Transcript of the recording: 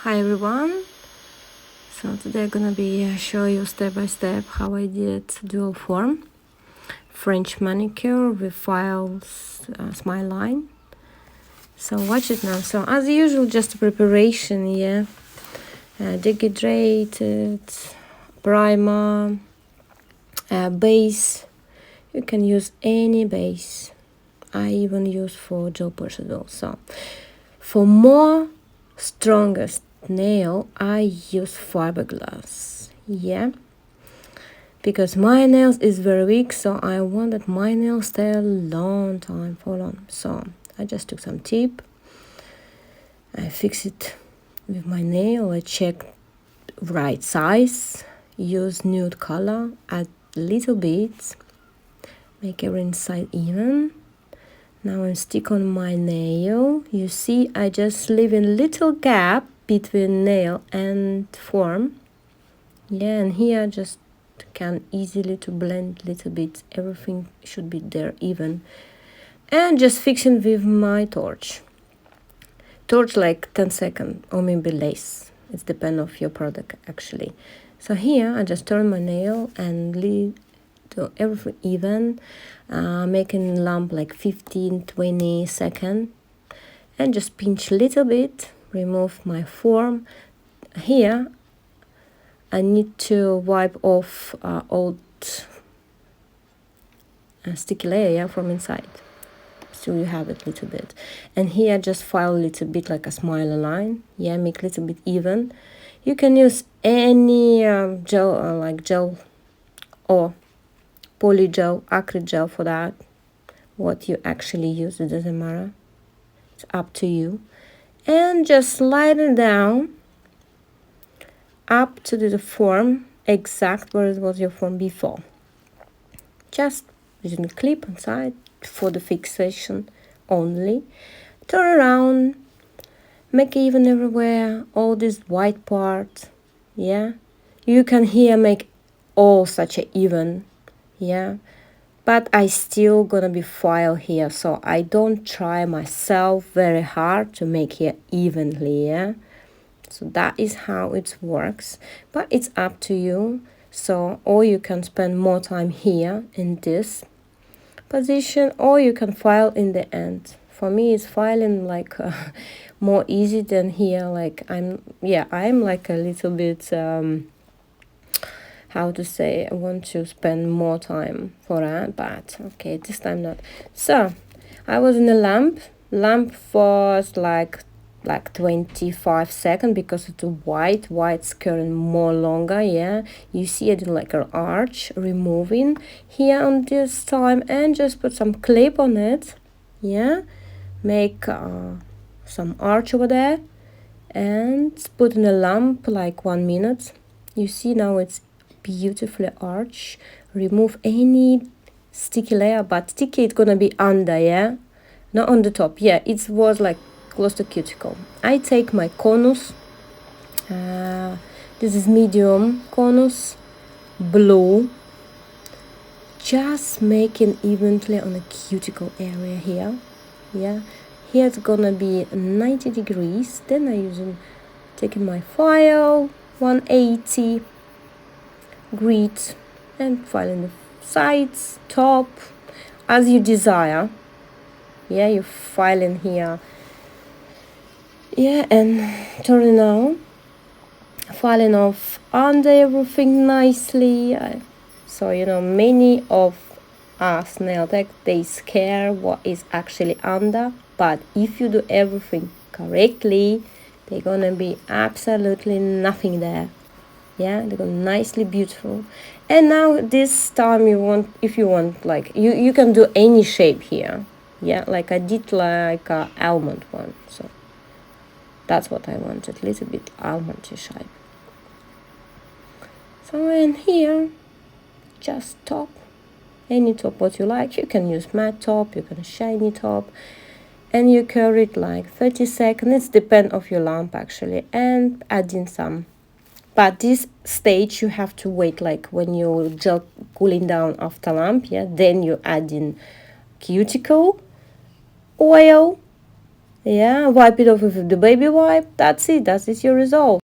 Hi everyone, so today I'm gonna be show you step by step how I did dual form French manicure with files smile line. So watch it now. So as usual, just preparation, yeah, dehydrated primer, base. You can use any base. I even use for gel polish as well. So for more strongest nail, I use fiberglass, yeah, because my nails is very weak, so I want that my nails stay a long time for long. So I just took some tip, I fix it with my nail, I check right size, use nude color, add little bits, make every inside even. Now I stick on my nail. You see, I just leave a little gap between nail and form. Yeah, and here just can easily to blend little bit. Everything should be there even. And just fixing with my torch. Torch like 10 seconds or maybe less. It's depend of your product actually. So here I just turn my nail and leave to everything even, making lamp like 15-20 seconds, and just pinch a little bit, remove my form. Here I need to wipe off old sticky layer from inside, so you have it a little bit. And here just file a little bit like a smiley line, yeah, make a little bit even. You can use any gel like gel or polygel, acrylic gel for that. What you actually use, it doesn't matter. It's up to you. And just slide it down up to the form exact where it was your form before. Just using the clip inside for the fixation only. Turn around, make even everywhere, all this white part, yeah. You can here make all such a even, yeah, but I still gonna be file here, so I don't try myself very hard to make here evenly, yeah. So that is how it works, but it's up to you. So or you can spend more time here in this position, or you can file in the end. For me it's filing like more easy than here, like I'm like a little bit how to say, I want to spend more time for that, but okay, this time not. So I was in the lamp was like 25 seconds because it's a white skirt more longer, yeah. You see I did like an arch removing here on this time, and just put some clip on it, yeah, make some arch over there and put in a lamp like 1 minute. You see now it's beautifully arch. Remove any sticky layer, but sticky it's gonna be under, yeah, not on the top. Yeah, it was like close to cuticle. I take my conus, this is medium conus, blue, just making evenly on the cuticle area here, yeah. Here it's gonna be 90 degrees. Then I taking my file 180 grit and filing the sides, top, as you desire, yeah. You file in here, yeah, and turning on, filing off under everything nicely. So you know, many of us nail tech, they scare what is actually under, but if you do everything correctly, they're gonna be absolutely nothing there, yeah. They go nicely beautiful. And now this time you want, if you want, like you can do any shape here, yeah, like I did like a almond one, so that's what I wanted, a little bit almond shape. So and here just top, any top what you like. You can use matte top, you can shiny top, and you curl it like 30 seconds. It depends of your lamp actually, and adding some. But this stage you have to wait, like when your gel cooling down after lamp, yeah, then you add in cuticle oil Yeah, wipe it off with the baby wipe. That's it. That is your result.